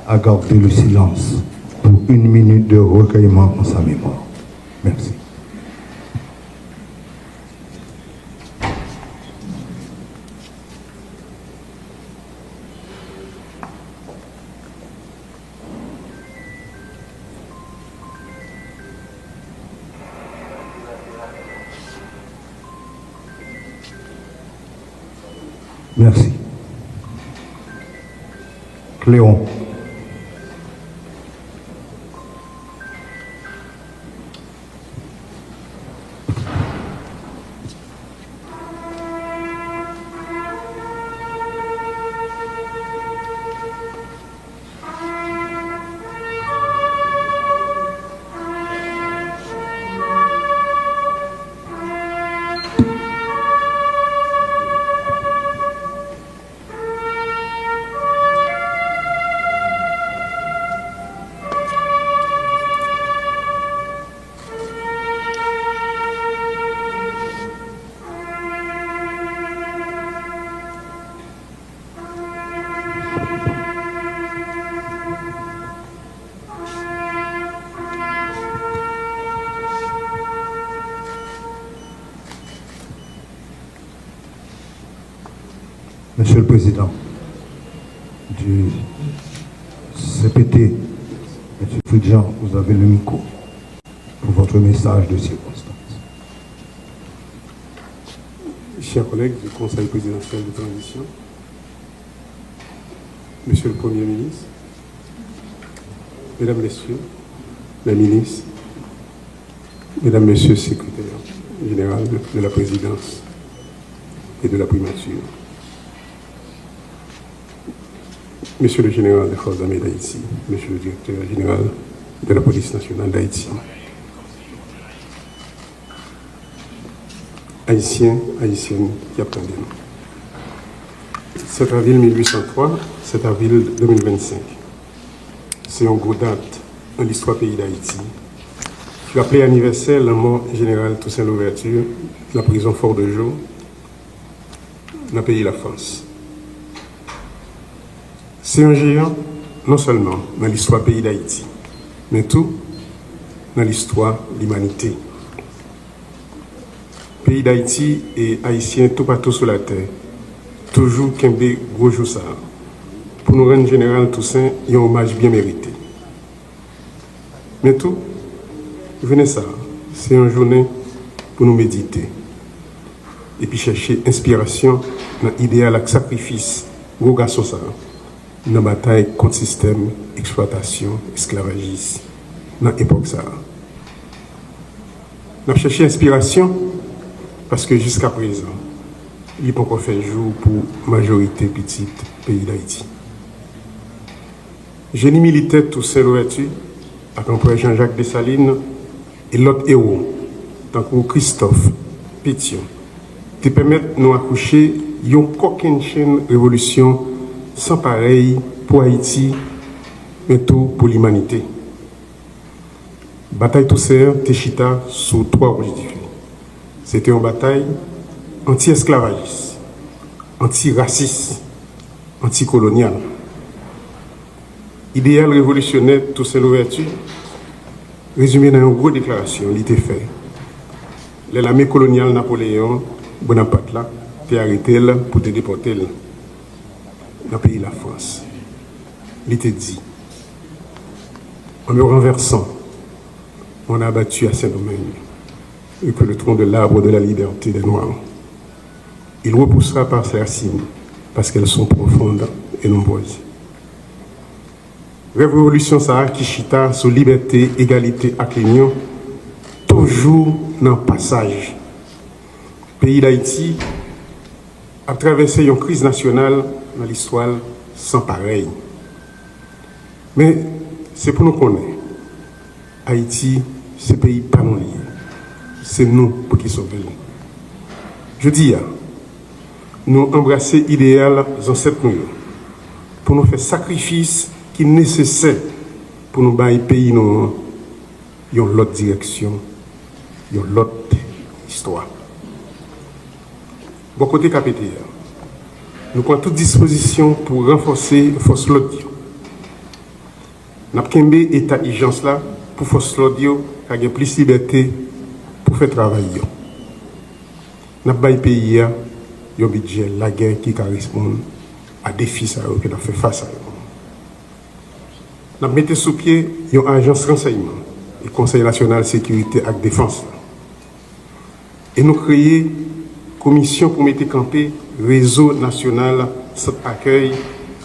à garder le silence pour 1 minute de recueillement en sa mémoire. Merci. Merci. Cléon. Monsieur le Président du CPT, M. Fridjan, vous avez le micro pour votre message de circonstance. Chers collègues du Conseil présidentiel de transition, Monsieur le Premier ministre, Mesdames, Messieurs, les ministres, Mesdames, Messieurs le secrétaire général de la présidence et de la primature, Monsieur le général des Forces armées d'Haïti, Monsieur le directeur général de la police nationale d'Haïti, Haïtiens, Haïtiennes qui attendent. 7 avril 1803, 7 avril 2025. C'est une grosse date dans l'histoire pays d'Haïti. Je l'appelais anniversaire la mort générale Toussaint Louverture, la prison Fort de Joux, dans le pays de la France. C'est un géant, non seulement dans l'histoire pays d'Haïti, mais tout dans l'histoire de l'humanité. Pays d'Haïti et Haïtiens tout partout sur la terre, toujours qu'un gros jour ça, pour nous rendre général Toussaint un hommage bien mérité. Mais tout, venez ça, c'est une journée pour nous méditer et puis chercher inspiration dans l'idéal et sacrifice, gros garçon ça, dans la bataille contre le système, exploitation, esclavagisme, dans l'époque ça. Nous avons cherché inspiration parce que jusqu'à présent, il n'y a pas encore fait jour pour la majorité petite pays d'Haïti. Génie militaire Toussaint Louverture, avec Jean-Jacques Dessalines et l'autre héros, tant que Christophe Pétion, qui permettent de nous accoucher une coquine chaîne révolution sans pareil pour Haïti, mais tout pour l'humanité. Bataille Toussaint Téchita sous 3 objectifs. C'était une bataille anti-esclavagiste, anti-raciste, anti-coloniale. Idéal révolutionnaire Toussaint Louverture, résumé dans une grosse déclaration, il était fait. L'armée coloniale Napoléon, Bonaparte, là, t'es arrêté là pour te déporter là, dans le pays de la France. Il était dit, en me renversant, on a abattu à Saint-Domingue et que le tronc de l'arbre de la liberté des Noirs. Il repoussera par ses racines parce qu'elles sont profondes et nombreuses. Révolution Sahara Kishita sur liberté, égalité et l'union, toujours dans le passage. Le pays d'Haïti a traversé une crise nationale dans l'histoire sans pareil. Mais c'est pour nous connaître. Haïti, c'est pays pas non lié. C'est nous pour qui sauver nous. Je dis, nous embrasser l'idéal ancêtres nous pour nous faire sacrifice qui est nécessaire pour nous bailler pays dans l'autre direction, dans l'autre histoire. Bon côté KPT, nous prenons toute disposition pour renforcer la force l'autre. N'a pas état d'urgence là pour force l'audio qui a plus de liberté pour faire travailler. N'a pas pays un budget la guerre qui correspond à des défis que nous fait face à eux. Nous mettons sous pied une agence renseignement, le Conseil national de sécurité et de défense. Et nous créons une commission pour mettre campé réseau national centre accueil,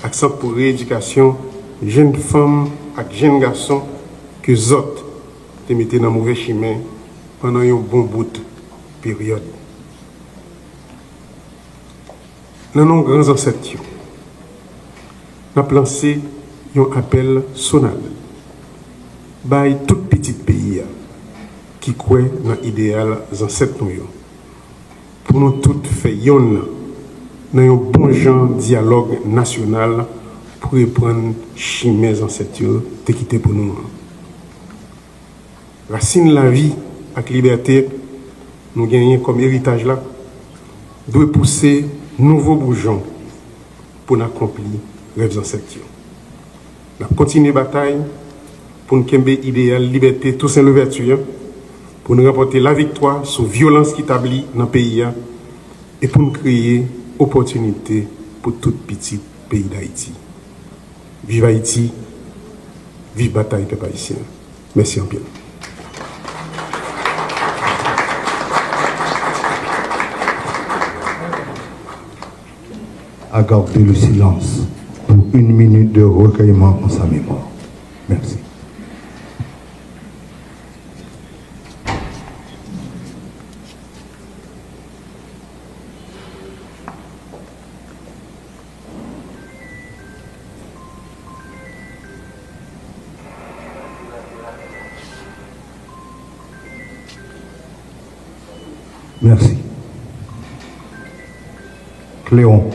accent pour rééducation, jeunes femmes et jeunes garçons que les autres te mettaient dans mauvais chemin pendant un bon bout de période. Dans nos grands ancêtres, nous avons lancé un appel sonal par tout petit pays qui croit dans l'idéal des ancêtres pour nous tous faire dans un bon genre de dialogue national pour reprendre chimères des ancêtres qui quitté pour nous. Racine la vie avec liberté, nous gagnons comme héritage là, doit pousser nouveaux bourgeons pour accomplir les rêves ancêtres. Nous continuons la bataille pour nous créer idéal, liberté, tout ça l'ouverture, pour nous remporter la victoire sur la violence qui établit dans le pays et pour nous créer opportunité pour tout petit pays d'Haïti. Vive Haïti, vive bataille peuple haïtien. Merci en bien. À garder le silence pour 1 minute de recueillement en sa mémoire. Merci. Merci. Cléon.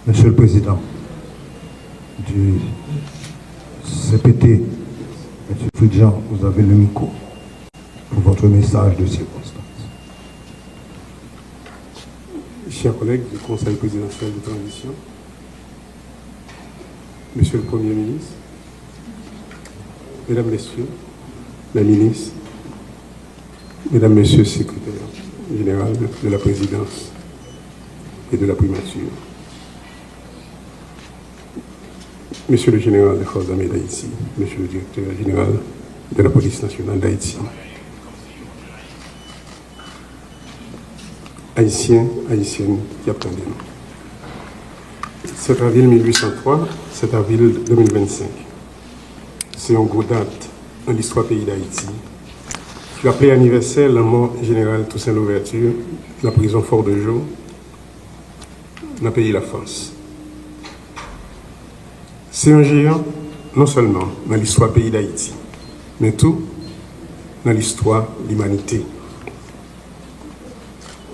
Monsieur le Président du CPT, M. Fridjan, vous avez le micro pour votre message de circonstance. Chers collègues du Conseil présidentiel de transition, Monsieur le Premier ministre, Mesdames, Messieurs, les ministres, Mesdames, Messieurs le secrétaire général de la présidence et de la primature, Monsieur le général des forces armées d'Haïti, Monsieur le directeur général de la police nationale d'Haïti, Haïtiens, Haïtiennes qui attendent nous. 7 avril 1803, 7 avril 2025. C'est une grosse date dans l'histoire du pays d'Haïti. Je l'appelais anniversaire la mort générale Toussaint Louverture, la prison Fort de Joux, dans le pays de la France. C'est un géant, non seulement dans l'histoire du pays d'Haïti, mais tout dans l'histoire de l'humanité.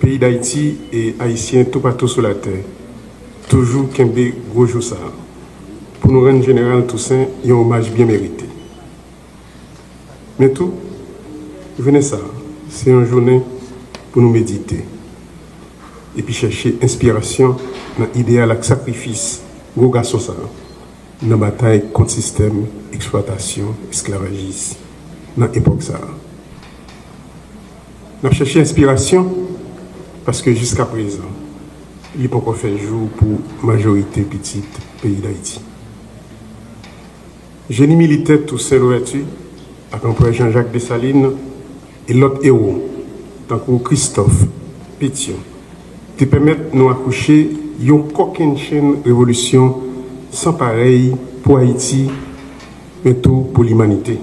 Le pays d'Haïti et Haïtiens tout partout sur la terre, toujours qu'un gros jour ça, pour nous rendre général Toussaint un hommage bien mérité. Mais tout, venez ça, c'est une journée pour nous méditer et puis chercher inspiration dans l'idéal et sacrifice gros garçon ça. Dans la bataille contre le système exploitation esclavagiste dans l'époque ça. Nous avons cherché inspiration parce que jusqu'à présent, il n'y a pas encore fait jour pour la majorité petite pays d'Haïti. Génie militaire Toussaint Louverture, avec l'empereur Jean-Jacques Dessalines et l'autre héros, tant que Christophe Pétion, te permettre de nous accoucher une coquine chaîne révolution sans pareil pour Haïti, mais tout pour l'humanité.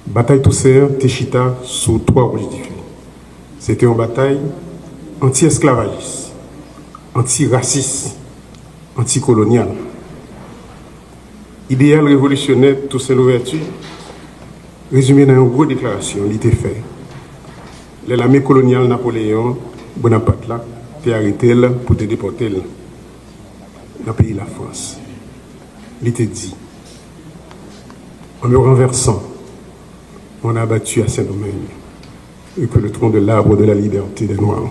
Bataille Toussaint Téchita sous 3 objectifs. C'était une bataille anti-esclavagiste, anti-raciste, anti-coloniale. Idéal révolutionnaire Toussaint Louverture, résumé dans une grosse déclaration, il était fait. L'armée coloniale Napoléon Bonaparte là, t'es arrêté là pour te déporter là, dans le pays de la France. Il était dit, en me renversant, on a abattu à Saint-Domingue et que le tronc de l'arbre de la liberté des Noirs.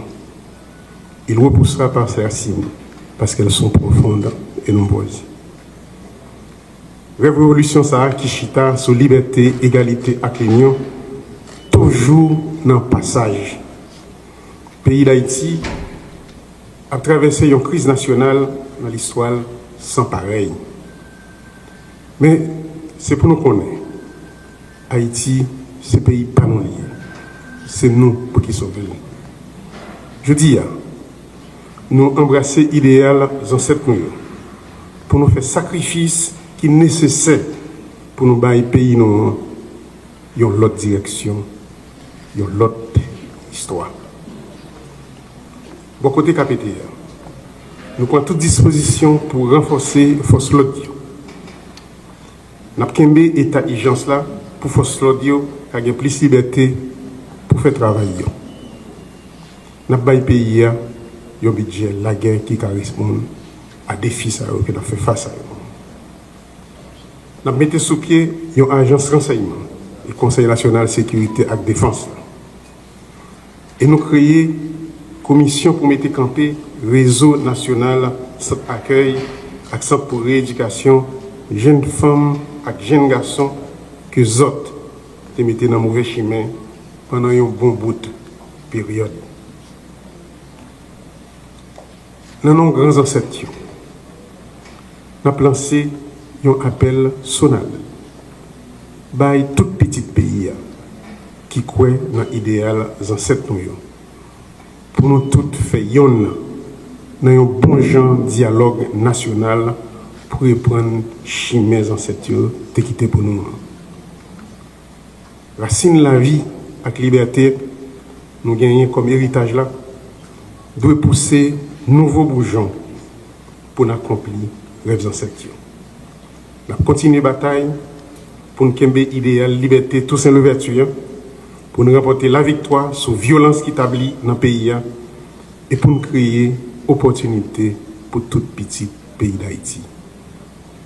Il repoussera par ses racines parce qu'elles sont profondes et nombreuses. Révolution ça qui chita sur liberté, égalité et l'union, toujours dans le passage. Le pays d'Haïti a traversé une crise nationale dans l'histoire sans pareil. Mais c'est pour nous connaître. Haïti, c'est pays pas non lié. C'est nous pour qui sauver. Je dis, nous embrasser l'idéal ancêtres pour nous faire sacrifice qui est nécessaire pour nous battre pays dans l'autre direction, dans l'autre histoire. Bon côté KPT, nous prenons toute disposition pour renforcer force l'audio. Nous avons état d'urgence là pour force l'audio qui a plus de liberté pour faire travail. Nous avons pays un budget la guerre qui correspond à des défis que nous avons fait face à eux. Nous avons mis sous pied une agence renseignement, le Conseil national de sécurité et de défense. Et nous créons commission pour mettre campé réseau national centre accueil, accent pour rééducation, jeunes femmes et jeunes garçons que les autres te mettaient dans mauvais chemin pendant un bon bout de période. Dans nos grands ancêtres, nous avons lancé un appel sonal par tout petit pays qui croit dans l'idéal des ancêtres pour nous tous faire dans un bon genre dialogue national pour reprendre chimères ancêtres qui quitté pour nous. Racine la vie avec liberté, nous gagnons comme héritage là, doit pousser nouveaux bourgeons pour accomplir les rêves ancêtres. Nous continuons la bataille pour nous créer l'idéal liberté, tout c'est l'ouverture, pour nous remporter la victoire sur la violence qui établit dans le pays et pour nous créer opportunité pour tout petit pays d'Haïti.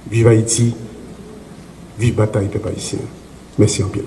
Vive Haïti, vive bataille peuple haïtien. Merci en bien.